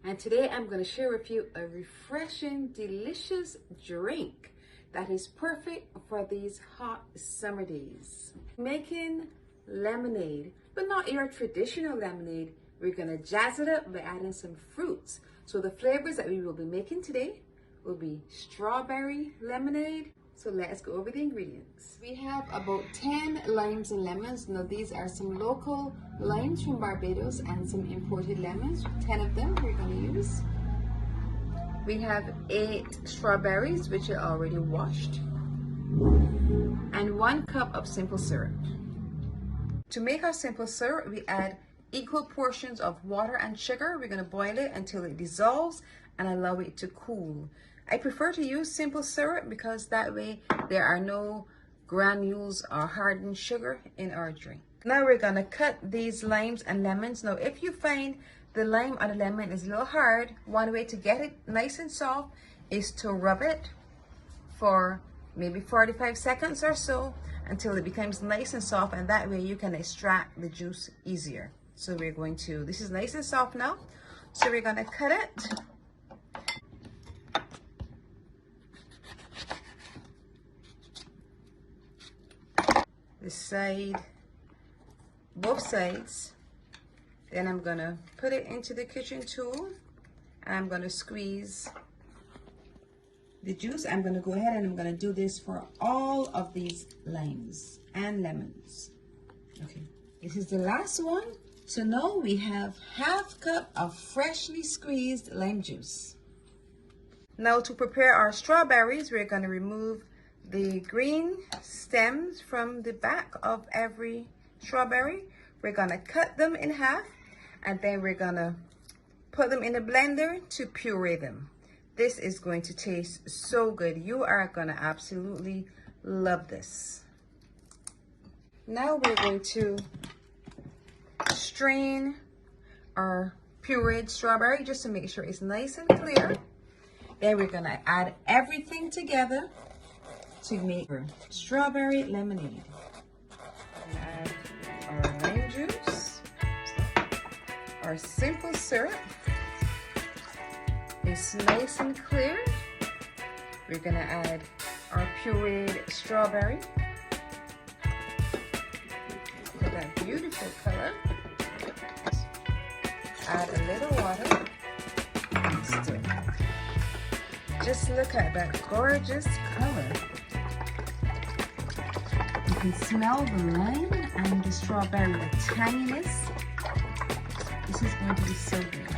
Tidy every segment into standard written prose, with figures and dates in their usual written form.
and today I'm going to share with you a refreshing, delicious drink that is perfect for these hot summer days. Making lemonade, but not your traditional lemonade. We're going to jazz it up by adding some fruits. So the flavors that we will be making today will be strawberry lemonade. So let's go over the ingredients. We have about 10 limes and lemons. Now these are some local limes from Barbados and some imported lemons. 10 of them we're going to use. We have 8 strawberries, which are already washed, and 1 cup of simple syrup. To make our simple syrup, we add equal portions of water and sugar. We're going to boil it until it dissolves and allow it to cool. I prefer to use simple syrup because that way there are no granules or hardened sugar in our drink. Now we're going to cut these limes and lemons. Now if you find the lime or the lemon is a little hard, one way to get it nice and soft is to rub it for maybe 45 seconds or so until it becomes nice and soft, and that way you can extract the juice easier. So we're going to, this is nice and soft now, so we're going to cut it. The side, both sides. Then I'm gonna put it into the kitchen tool and I'm gonna squeeze the juice. I'm gonna go ahead and I'm gonna do this for all of these limes and lemons. Okay, this is the last one. So now we have ½ cup of freshly squeezed lime juice. Now to prepare our strawberries, we're gonna remove the green stems from the back of every strawberry. We're gonna cut them in half and then we're gonna put them in a blender to puree them. This is going to taste so good. You are gonna absolutely love this. Now we're going to strain our pureed strawberry just to make sure it's nice and clear. Then we're gonna add everything together to make strawberry lemonade. Add our lime juice, our simple syrup is nice and clear. We're gonna add our pureed strawberry for that beautiful color. Add a little water and stir. Just look at that gorgeous color. You can smell the lime and the strawberry, the tanginess. This is going to be so good.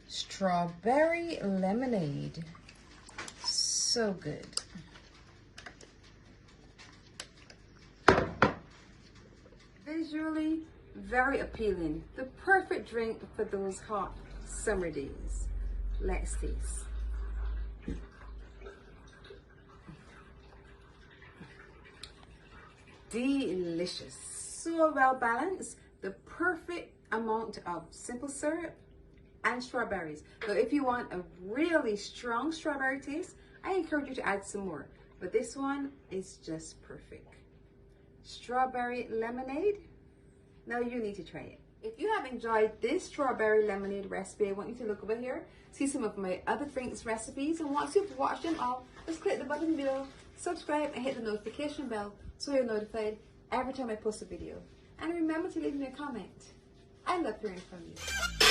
Strawberry lemonade. So good. Visually very appealing. The perfect drink for those hot summer days. Let's taste. Delicious, so well balanced, the perfect amount of simple syrup and strawberries. Now if you want a really strong strawberry taste, I encourage you to add some more, but this one is just perfect. Strawberry lemonade. Now you need to try it. If you have enjoyed this strawberry lemonade recipe, I want you to look over here, see some of my other drinks recipes, and once you've watched them all, just click the button below, subscribe and hit the notification bell so you're notified every time I post a video. And remember to leave me a comment. I love hearing from you.